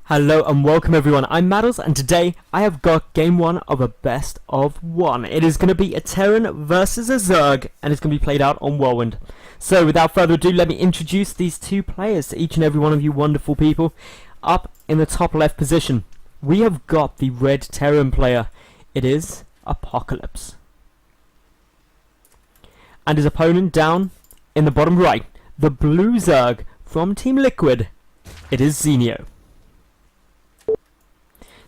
Hello and welcome everyone, I'm Madals and today I have got game 1 of a best of 1. It is going to be a Terran versus a Zerg and it's going to be played out on Whirlwind. So without further ado, let me introduce these two players to each and every one of you wonderful people. Up in the top left position, we have got the red Terran player. It is Apocalypse. And his opponent down in the bottom right, the blue Zerg from Team Liquid. It is Zenio.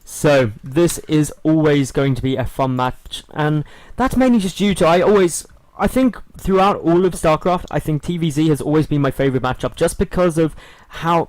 So this is always going to be a fun match, and that's mainly just due to I think throughout all of StarCraft, I think TvZ has always been my favourite matchup, just because of how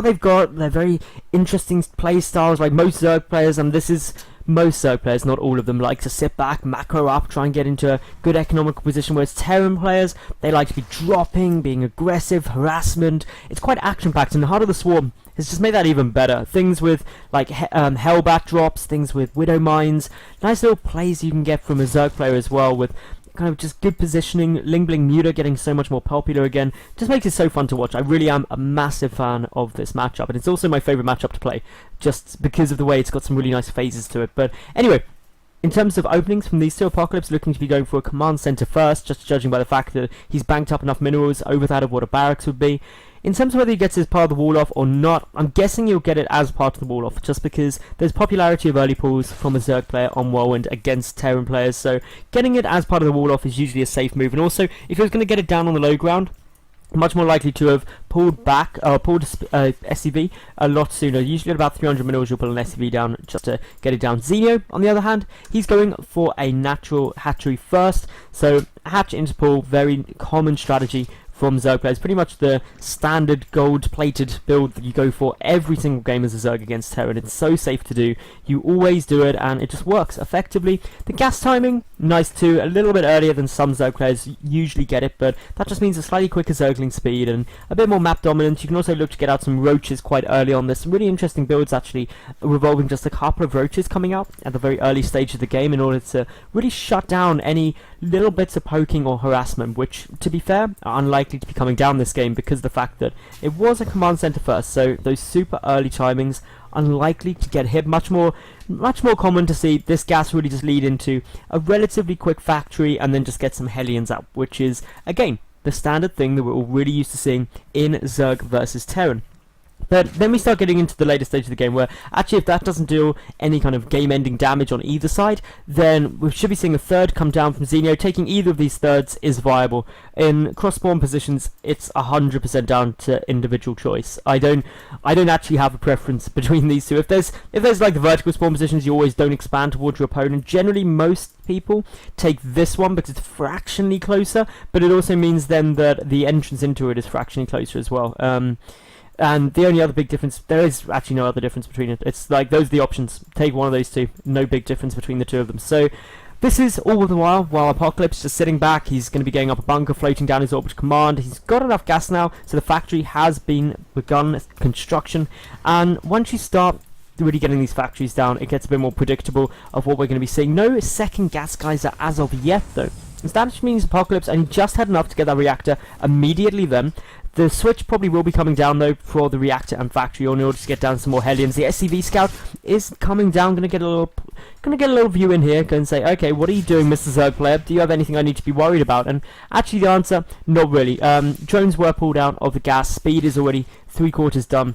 they've got their very interesting play styles. Like most Zerg players, and this is most Zerg players, not all of them, like to sit back, macro up, try and get into a good economical position, whereas Terran players, they like to be dropping, being aggressive, harassment. It's quite action-packed, and the Heart of the Swarm has just made that even better. Things with like Hellbat drops, things with Widow Mines, nice little plays you can get from a Zerg player as well, with kind of just good positioning. Ling Bling Muta getting so much more popular again just makes it so fun to watch. I really am a massive fan of this matchup, and it's also my favourite matchup to play just because of the way it's got some really nice phases to it. But anyway, in terms of openings from these two, Apocalypse looking to be going for a command center first, just judging by the fact that he's banked up enough minerals over that of what a barracks would be. In terms of whether he gets his part of the wall off or not, I'm guessing he'll get it as part of the wall off, just because there's popularity of early pulls from a Zerg player on Whirlwind against Terran players, so getting it as part of the wall off is usually a safe move. And also, if he was going to get it down on the low ground, much more likely to have pulled SCV a lot sooner. Usually at about 300 minerals you'll pull an SCV down just to get it down. Zenio, on the other hand, he's going for a natural hatchery first, so hatch into pull, very common strategy from Zerg players. Pretty much the standard gold-plated build that you go for every single game as a Zerg against Terran. It's so safe to do. You always do it, and it just works effectively. The gas timing, nice too. A little bit earlier than some Zerg players usually get it, but that just means a slightly quicker Zergling speed and a bit more map dominance. You can also look to get out some roaches quite early on. There's some really interesting builds actually revolving just a couple of roaches coming out at the very early stage of the game in order to really shut down any little bits of poking or harassment, which, to be fair, are unlikely to be coming down this game because of the fact that it was a command center first, so those super early timings unlikely to get hit. Much more common to see this gas really just lead into a relatively quick factory and then just get some Hellions up, which is again the standard thing that we're all really used to seeing in Zerg versus Terran. But then we start getting into the later stage of the game where actually if that doesn't do any kind of game-ending damage on either side, then we should be seeing a third come down from Zenio. Taking either of these thirds is viable. In cross-spawn positions, it's 100% down to individual choice. I don't actually have a preference between these two. If there's like the vertical spawn positions, you always don't expand towards your opponent. Generally, most people take this one because it's fractionally closer, but it also means then that the entrance into it is fractionally closer as well. And the only other big difference, there is actually no other difference between it. It's like, those are the options. Take one of those two. No big difference between the two of them. So, this is all the while Apocalypse just sitting back. He's going to be getting up a bunker, floating down his orbital command. He's got enough gas now, so the factory has been begun construction. And once you start really getting these factories down, it gets a bit more predictable of what we're going to be seeing. No second gas geyser as of yet, though. That means Apocalypse, and he just had enough to get that reactor immediately then. The switch probably will be coming down though for the reactor and factory in order to get down some more Hellions. The SCV scout is coming down. Gonna get a little view in here. Go and say, okay, what are you doing, Mr. Zerg player? Do you have anything I need to be worried about? And actually, the answer, not really. Drones were pulled out of the gas. Speed is already 3/4 done.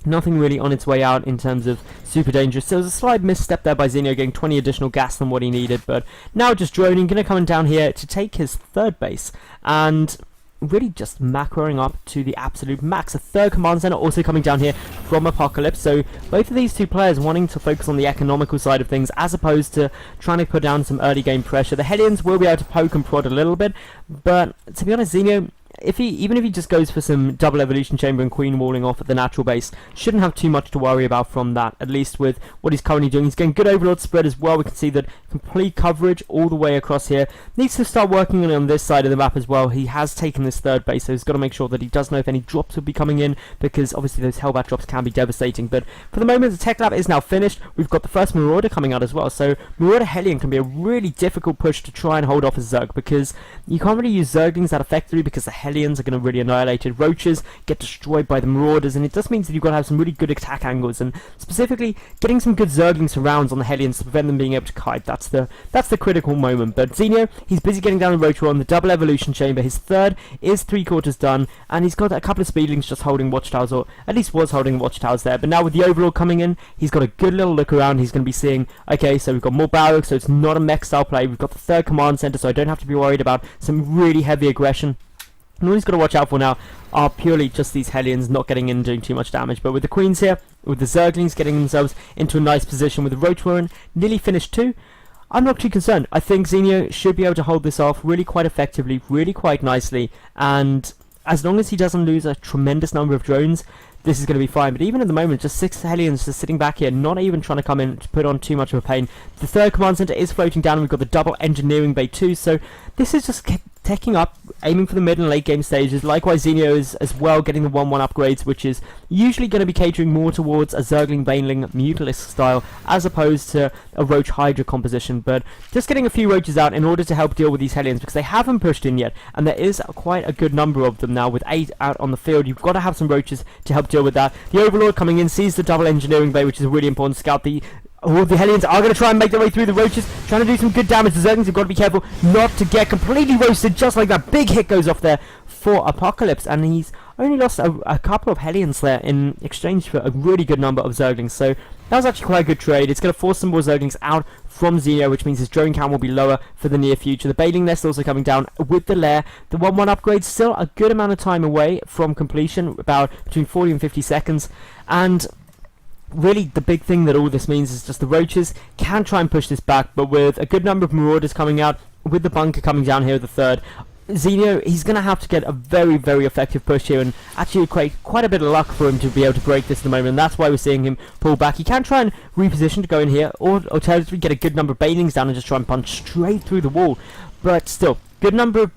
Nothing really on its way out in terms of super dangerous. So there was a slight misstep there by Zenio, getting 20 additional gas than what he needed. But now just droning, gonna come down here to take his third base and really just macroing up to the absolute max. A third command center also coming down here from Apocalypse, so both of these two players wanting to focus on the economical side of things as opposed to trying to put down some early game pressure. The Hellions will be able to poke and prod a little bit, but to be honest, Zenio, even if he just goes for some double evolution chamber and queen walling off at the natural base, shouldn't have too much to worry about from that, at least with what he's currently doing. He's getting good overlord spread as well. We can see that complete coverage all the way across here. Needs to start working on this side of the map as well. He has taken this third base, so he's got to make sure that he does know if any drops will be coming in, because obviously those Hellbat drops can be devastating. But for the moment, the tech lab is now finished. We've got the first Marauder coming out as well, so Marauder Hellion can be a really difficult push to try and hold off a Zerg, because you can't really use Zerglings that effectively because the Hellions are going to really annihilate it. Roaches get destroyed by the Marauders, and it just means that you've got to have some really good attack angles, and specifically getting some good Zergling surrounds on the Hellions to prevent them being able to kite. That's the critical moment. But Zenio, he's busy getting down the Roach on the double evolution chamber. His third is 3/4 done, and he's got a couple of speedlings just holding watchtowers, or at least was holding watchtowers there. But now with the Overlord coming in, he's got a good little look around. He's going to be seeing, okay, so we've got more barracks, so it's not a mech style play. We've got the third command center, so I don't have to be worried about some really heavy aggression. And all he's got to watch out for now are purely just these Hellions not getting in and doing too much damage. But with the Queens here, with the Zerglings getting themselves into a nice position, with the Roach Warren nearly finished too, I'm not too concerned. I think Zenio should be able to hold this off really quite effectively, really quite nicely, and as long as he doesn't lose a tremendous number of drones, this is going to be fine. But even at the moment, just 6 Hellions just sitting back here, not even trying to come in to put on too much of a pain. The third command center is floating down, and we've got the double engineering bay too, so this is just taking up, aiming for the mid and late game stages. Likewise, Zenio is as well getting the 1/1 upgrades, which is usually going to be catering more towards a Zergling, Baneling, Mutalisk style, as opposed to a Roach Hydra composition. But just getting a few Roaches out in order to help deal with these Hellions, because they haven't pushed in yet, and there is quite a good number of them now, with 8 out on the field. You've got to have some Roaches to help deal with that. The Overlord coming in sees the double engineering bay, which is a really important scout. The Hellions are going to try and make their way through the Roaches, trying to do some good damage. The Zerglings have got to be careful not to get completely roasted, just like that. Big hit goes off there for Apocalypse, and he's only lost a couple of Hellions there in exchange for a really good number of Zerglings. So that was actually quite a good trade. It's going to force some more Zerglings out from Zenio, which means his drone count will be lower for the near future. The Baneling nest also coming down with the lair. The 1/1 upgrade still a good amount of time away from completion, about between 40 and 50 seconds, and really the big thing that all this means is just the Roaches can try and push this back, but with a good number of Marauders coming out, with the bunker coming down here, the third, Zenio, he's going to have to get a very, very effective push here, and actually quite a bit of luck for him to be able to break this at the moment, and that's why we're seeing him pull back. He can try and reposition to go in here, or alternatively get a good number of Banelings down and just try and punch straight through the wall, but still, good number of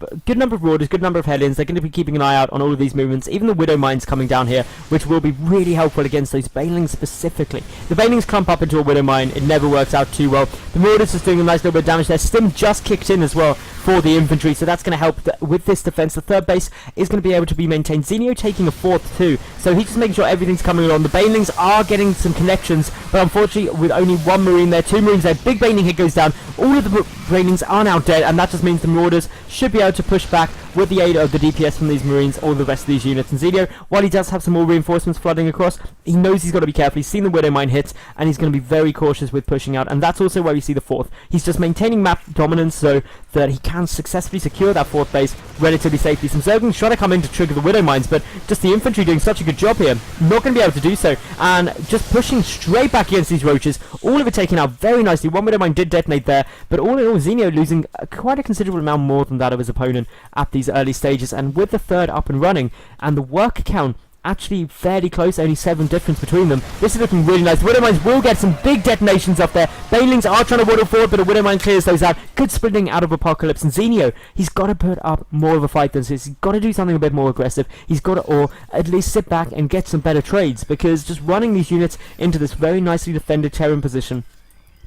Marauders, good number of Hellions. They're going to be keeping an eye out on all of these movements. Even the Widow Mines coming down here, which will be really helpful against those Banelings specifically. The Banelings clump up into a Widow Mine. It never works out too well. The Marauders just doing a nice little bit of damage there. Stim just kicked in as well for the infantry, so that's going to help with this defense. The third base is going to be able to be maintained. Zenio taking a fourth too, so he's just making sure everything's coming along. The Banelings are getting some connections, but unfortunately with only 1 Marine there, 2 Marines there, big Baneling hit goes down. All of the Banelings are now dead, and that just means the Marauders should be able to push back with the aid of the DPS from these Marines, all the rest of these units. And Zenio, while he does have some more reinforcements flooding across, he knows he's got to be careful. He's seen the Widow Mine hits, and he's going to be very cautious with pushing out, and that's also where we see the fourth. He's just maintaining map dominance so that he can successfully secure that fourth base relatively safely. Some Zerglings trying to come in to trigger the Widow Mines, but just the infantry doing such a good job here, not going to be able to do so, and just pushing straight back against these Roaches, all of it taken out very nicely. 1 Widow Mine did detonate there, but all in all, Zenio losing quite a considerable amount more than that of his opponent at these early stages, and with the third up and running, and the work count actually fairly close, only 7 difference between them. This is looking really nice. The Widow Mines will get some big detonations up there. Banelings are trying to waddle forward, but the Widow Mine clears those out. Good splitting out of Apocalypse, and Zenio, he's got to put up more of a fight than this. He's got to do something a bit more aggressive. He's got to, or at least sit back and get some better trades, because just running these units into this very nicely defended Terran position,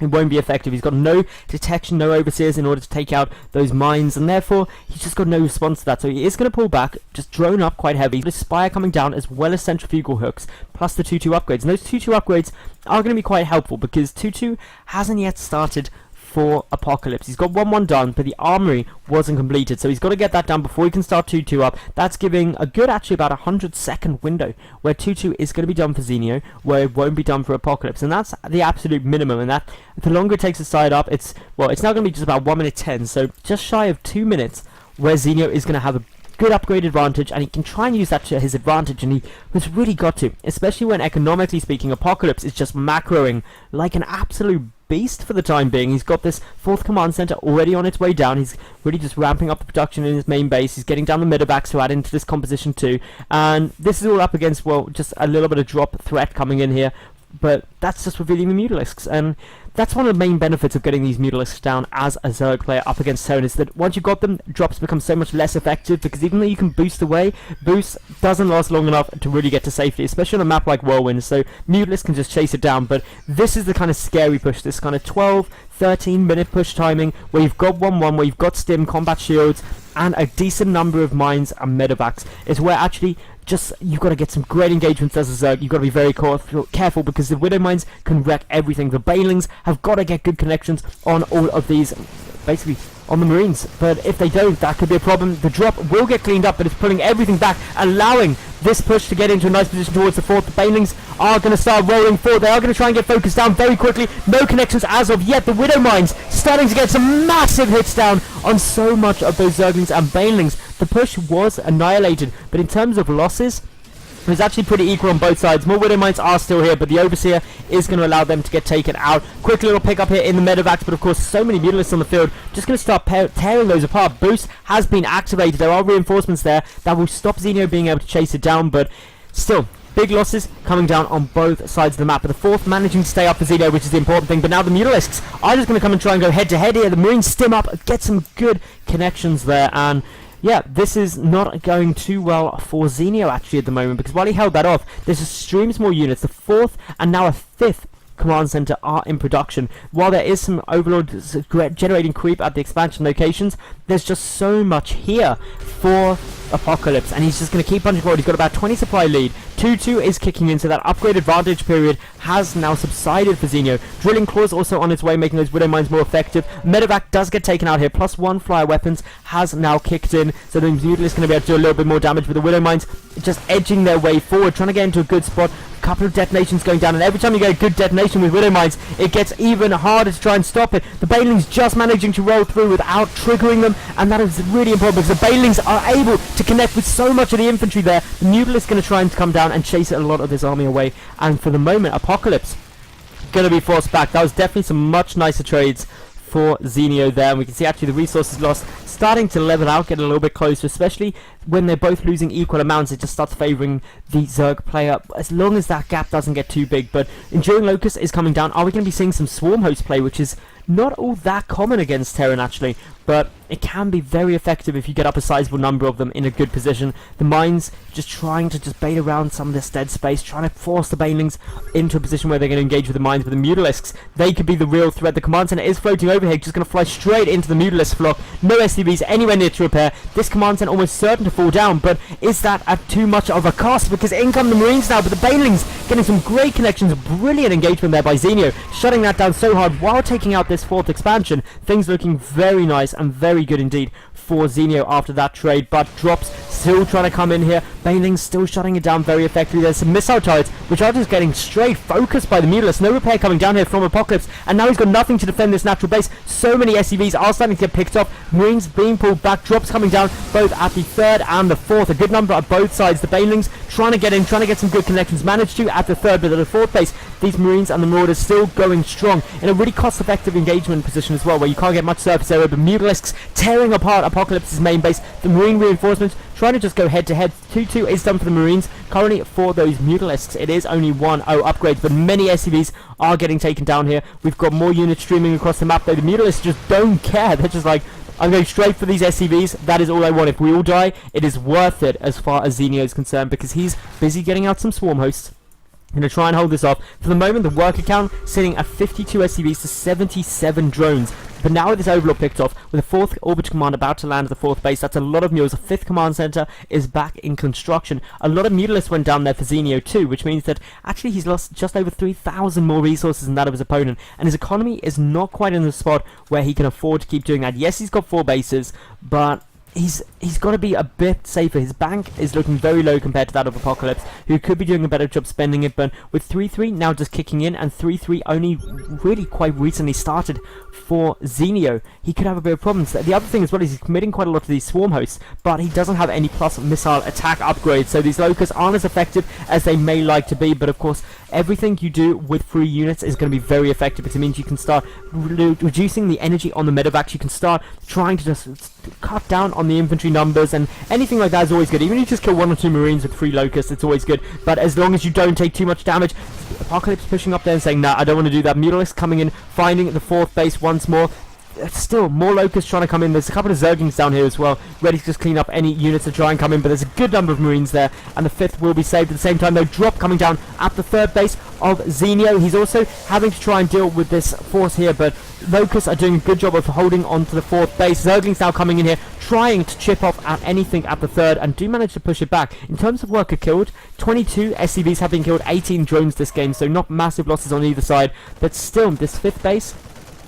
it won't be effective. He's got no detection, no overseers in order to take out those mines, and therefore he's just got no response to that. So he is going to pull back, just drone up quite heavy. The Spire coming down, as well as centrifugal hooks, plus the 2-2 upgrades. And those 2-2 upgrades are going to be quite helpful, because 2-2 hasn't yet started for Apocalypse. He's got 1-1 done, but the armory wasn't completed, so he's got to get that done before he can start 2-2 up. That's giving a good, actually about 100-second window where 2-2 is going to be done for Zenio, where it won't be done for Apocalypse, and that's the absolute minimum. And that the longer it takes to side up, it's now going to be just about 1 minute 10, so just shy of 2 minutes, where Zenio is going to have a good upgrade advantage, and he can try and use that to his advantage, and he has really got to, especially when economically speaking Apocalypse is just macroing like an absolute beast for the time being. He's got this 4th command center already on its way down. He's really just ramping up the production in his main base. He's getting down the midderbacks to add into this composition too, and this is all up against, well, just a little bit of drop threat coming in here but that's just revealing the Mutalisks, and that's one of the main benefits of getting these Mutalisks down as a Zerg player up against Terran, is that once you've got them, drops become so much less effective, because even though you can boost away, boost doesn't last long enough to really get to safety, especially on a map like Whirlwind, so Mutalisks can just chase it down. But this is the kind of scary push, this kind of 12-13 minute push timing, where you've got 1-1, where you've got stim, combat shields, and a decent number of mines and medevacs, is where actually just you've got to get some great engagements as a Zerg. You've got to be very careful, because the Widow Mines can wreck everything. The Banelings have got to get good connections on all of these, basically on the Marines, but if they don't, that could be a problem. The drop will get cleaned up, but it's pulling everything back, allowing this push to get into a nice position towards the fort. The Banelings are going to start rolling forward. They are going to try and get focused down very quickly. No connections as of yet. The Widow Mines starting to get some massive hits down on so much of those Zerglings and Banelings. The push was annihilated, but in terms of losses, it was actually pretty equal on both sides. More Widow Mines are still here, but the Overseer is going to allow them to get taken out. Quick little pick up here in the medevacs, but of course so many Mutalisks on the field. Just going to start tearing those apart. Boost has been activated. There are reinforcements there that will stop Zenio being able to chase it down, but still, big losses coming down on both sides of the map. But the fourth managing to stay up for Zenio, which is the important thing. But now the Mutalisks are just going to come and try and go head to head here. The Marines stim up, get some good connections there, and yeah, this is not going too well for Zenio actually at the moment, because while he held that off, there's streams more units. The fourth and now a fifth command center are in production. While there is some Overlord generating creep at the expansion locations, there's just so much here for Apocalypse, and he's just going to keep punching forward. He's got about 20 supply lead. 2-2 is kicking in, so that upgrade advantage period has now subsided for Zenio. Drilling Claws also on its way, making those Widow Mines more effective. Medevac does get taken out here, +1 flyer weapons has now kicked in, so the Mutalisks is going to be able to do a little bit more damage, with the Widow Mines just edging their way forward, trying to get into a good spot. Couple of detonations going down, and every time you get a good detonation with Widow Mines, it gets even harder to try and stop it. The Banelings just managing to roll through without triggering them, and that is really important, because the Banelings are able to connect with so much of the infantry there. The Mutalisks is going to try and come down and chase a lot of this army away, and for the moment, Apocalypse going to be forced back. That was definitely some much nicer trades for Zenio there, and we can see actually the resources lost starting to level out, get a little bit closer, especially when they're both losing equal amounts. It just starts favouring the Zerg player, as long as that gap doesn't get too big. But Enduring Locust is coming down. Are we going to be seeing some Swarm Host play, which is not all that common against Terran actually, but it can be very effective if you get up a sizable number of them in a good position. The Mines just trying to just bait around some of this dead space, trying to force the Banelings into a position where they're going to engage with the Mines. But the Mutalisks, they could be the real threat. The command center is floating over here, just going to fly straight into the Mutalisk flock. No SCVs anywhere near to repair. This command center almost certain to fall down, but is that at too much of a cost? Because in come the Marines now, but the Banelings getting some great connections. Brilliant engagement there by Zenio, shutting that down so hard while taking out this fourth expansion. Things looking very nice and very good indeed for Zenio after that trade, but drops still trying to come in here. Banelings still shutting it down very effectively. There's some missile turrets which are just getting straight focused by the Mutalisks. No repair coming down here from Apocalypse, and now he's got nothing to defend this natural base. So many SCVs are starting to get picked off. Marines being pulled back, drops coming down both at the third and the fourth. A good number at both sides. The Banelings trying to get in, trying to get some good connections. Managed to at the third, but at the fourth base, these Marines and the Marauders still going strong in a really cost-effective engagement position as well, where you can't get much surface area. But Mutalisks tearing apart Apocalypse's main base. The Marine reinforcements trying to just go head to head. 2-2 is done for the Marines. Currently for those Mutalisks, it is only 1-0 upgrades, but many SCVs are getting taken down here. We've got more units streaming across the map, though the Mutalisks just don't care. They're just like, I'm going straight for these SCVs. That is all I want. If we all die, it is worth it as far as Zenio is concerned, because he's busy getting out some Swarm Hosts. Going to try and hold this off. For the moment, the worker count sitting at 52 SCVs to 77 drones. But now with this Overlord picked off, with a fourth orbital command about to land at the fourth base, that's a lot of mules. The fifth command center is back in construction. A lot of Mutalisks went down there for Zenio too, which means that actually he's lost just over 3,000 more resources than that of his opponent, and his economy is not quite in the spot where he can afford to keep doing that. Yes, he's got 4 bases, but he's got to be a bit safer. His bank is looking very low compared to that of Apocalypse, who could be doing a better job spending it, but with 3-3 now just kicking in, and 3-3 only really quite recently started for Zenio, he could have a bit of problems. The other thing as well is he's committing quite a lot to these Swarm Hosts, but he doesn't have any plus missile attack upgrades, so these Locusts aren't as effective as they may like to be. But of course, everything you do with free units is going to be very effective, because it means you can start reducing the energy on the medevacs. You can start trying to just cut down on the infantry numbers, and anything like that is always good. Even if you just kill 1 or 2 Marines with 3 Locusts, it's always good. But as long as you don't take too much damage, Apocalypse pushing up there and saying, nah, I don't want to do that. Mutalisks coming in, finding the 4th base once more. Still, more Locusts trying to come in. There's a couple of Zerglings down here as well, ready to just clean up any units that try and come in, but there's a good number of Marines there, and the 5th will be saved at the same time, though. Drop coming down at the 3rd base of Zenio. He's also having to try and deal with this force here, but Locusts are doing a good job of holding on to the 4th base. Zerglings now coming in here, trying to chip off at anything at the 3rd, and do manage to push it back. In terms of worker killed, 22 SCVs have been killed, 18 drones this game, so not massive losses on either side, but still, this 5th base...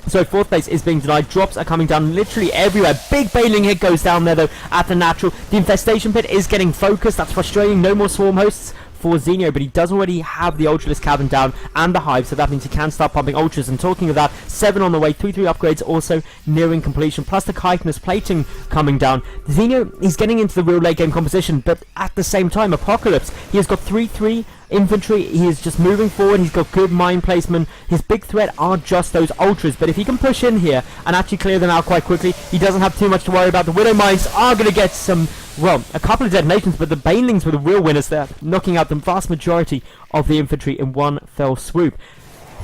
So 4th base is being denied. Drops are coming down literally everywhere. Big bailing hit goes down there though at the natural. The infestation pit is getting focused. That's frustrating. No more swarm hosts for Zenio, but he does already have the Ultralisk cavern down and the hive, so that means he can start pumping ultras. And talking of that, 7 on the way, 3 upgrades also nearing completion, plus the chitinous plating coming down. Zenio is getting into the real late game composition, but at the same time, Apocalypse, he has got 3 infantry. He is just moving forward. He's got good mine placement. His big threat are just those ultras, but if he can push in here and actually clear them out quite quickly, he doesn't have too much to worry about. The Widow Mines are going to get some, well, a couple of detonations, but the Banelings were the real winners there, knocking out the vast majority of the infantry in one fell swoop.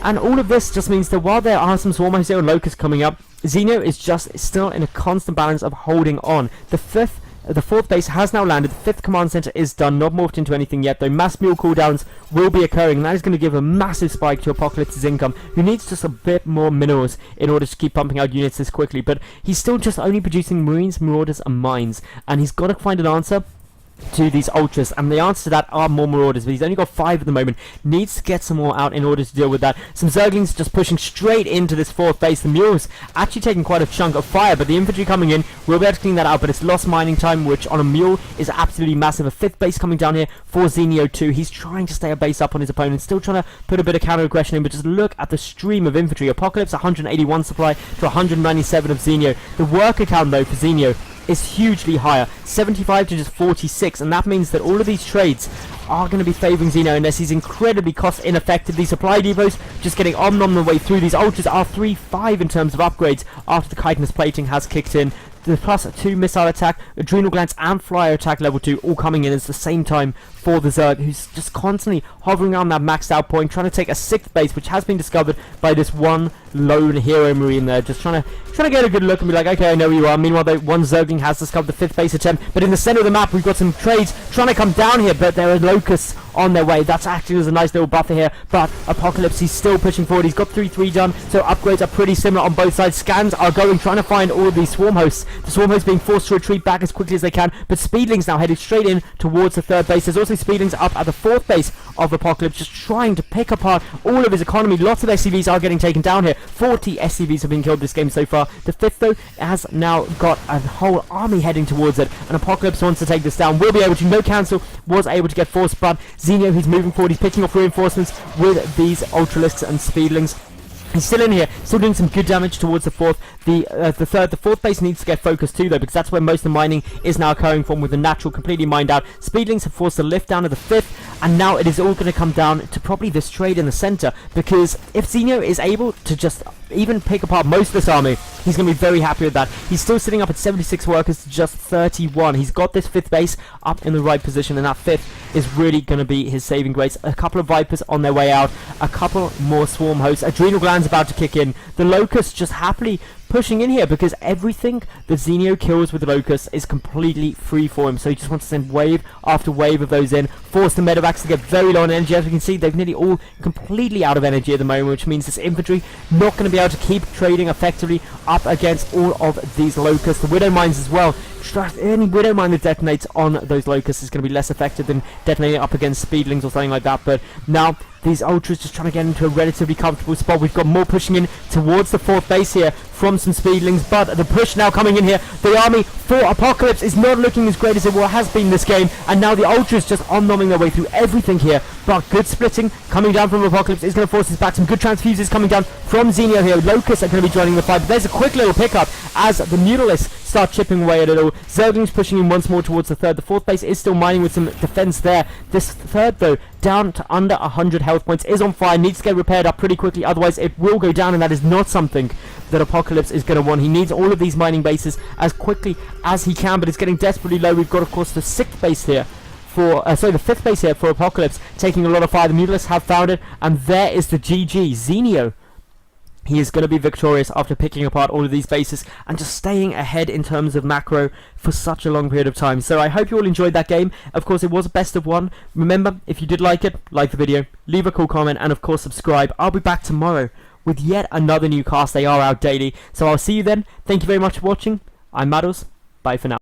And all of this just means that while there are some Swarm Hosts and Locusts coming up, Zenio is just still in a constant balance of holding on. The 4th base has now landed. The 5th command center is done, not morphed into anything yet, though mass mule cooldowns will be occurring, and that is going to give a massive spike to Apocalypse's income, who needs just a bit more minerals in order to keep pumping out units this quickly. But he's still just only producing Marines, Marauders, and Mines, and he's got to find an answer to these ultras, and the answer to that are more Marauders, but he's only got 5 at the moment. Needs to get some more out in order to deal with that. Some Zerglings just pushing straight into this 4th base. The mules actually taking quite a chunk of fire, but the infantry coming in will be able to clean that out, but it's lost mining time, which on a mule is absolutely massive. A 5th base coming down here for Zenio too. He's trying to stay a base up on his opponent, still trying to put a bit of counter aggression in, but just look at the stream of infantry. Apocalypse 181 supply to 197 of Zenio. The worker count though for Zenio is hugely higher, 75 to just 46, and that means that all of these trades are going to be favouring Zenio unless he's incredibly cost ineffective. These supply depots just getting on the way through. These ultras are 3-5 in terms of upgrades after the chitinous plating has kicked in. The +2 missile attack, adrenal glands, and flyer attack level 2 all coming in at the same time for the Zerg, who's just constantly hovering around that maxed out point, trying to take a 6th base, which has been discovered by this one lone hero Marine there, just trying to get a good look and be like, okay, I know who you are. Meanwhile, though, one Zergling has discovered the 5th base attempt, but in the center of the map, we've got some trades trying to come down here, but there are Locusts on their way. That's acting as a nice little buffer here, but Apocalypse, he's still pushing forward. He's got 3 done, so upgrades are pretty similar on both sides. Scans are going, trying to find all of these Swarm Hosts. The Swarm Hosts being forced to retreat back as quickly as they can, but Speedlings now headed straight in towards the 3rd base. There's also Speedlings up at the 4th base of Apocalypse, just trying to pick apart all of his economy. Lots of SCVs are getting taken down here. 40 SCVs have been killed this game so far. The 5th, though, has now got a whole army heading towards it, and Apocalypse wants to take this down. Will be able to. No cancel, was able to get forced, but Zenio, he's moving forward. He's picking off reinforcements with these Ultralisks and Speedlings. He's still in here, still doing some good damage towards the 4th. The 4th base needs to get focused too, though, because that's where most of the mining is now occurring from, with the natural completely mined out. Speedlings have forced the lift down to the 5th, and now it is all going to come down to probably this trade in the center, because if Zenio is able to just even pick apart most of this army, he's going to be very happy with that. He's still sitting up at 76 workers to just 31. He's got this 5th base up in the right position, and that 5th is really going to be his saving grace. A couple of Vipers on their way out, a couple more Swarm Hosts, Adrenal Glands about to kick in. The Locusts just happily pushing in here, because everything that Zenio kills with the Locust is completely free for him, so he just wants to send wave after wave of those in, force the medevacs to get very low on energy. As we can see, they've nearly all completely out of energy at the moment, which means this infantry not going to be able to keep trading effectively up against all of these Locusts. The Widow Mines as well. Any Widow Mine that detonates on those Locusts is going to be less effective than detonating up against Speedlings or something like that, but now these Ultras just trying to get into a relatively comfortable spot. We've got more pushing in towards the 4th base here from some Speedlings, but the push now coming in here. The army for Apocalypse is not looking as great as it has been this game, and now the Ultras just on-nomming their way through everything here, but good splitting coming down from Apocalypse is going to force us back. Some good transfuses coming down from Zenio here. Locusts are going to be joining the fight, but there's a quick little pickup as the Mutalisks start chipping away at it all. Zergling's pushing in once more towards the third. The fourth base is still mining with some defense there. This third, though, down to under 100 health points, is on fire, needs to get repaired up pretty quickly, otherwise it will go down, and that is not something that Apocalypse is going to want. He needs all of these mining bases as quickly as he can, but it's getting desperately low. We've got, of course, the sixth base here for, the fifth base here for Apocalypse, taking a lot of fire. The Mutalists have found it, and there is the GG. Zenio, he is going to be victorious after picking apart all of these bases and just staying ahead in terms of macro for such a long period of time. So I hope you all enjoyed that game. Of course, it was a best of one. Remember, if you did like it, like the video, leave a cool comment, and of course subscribe. I'll be back tomorrow with yet another new cast. They are out daily. So I'll see you then. Thank you very much for watching. I'm Madals. Bye for now.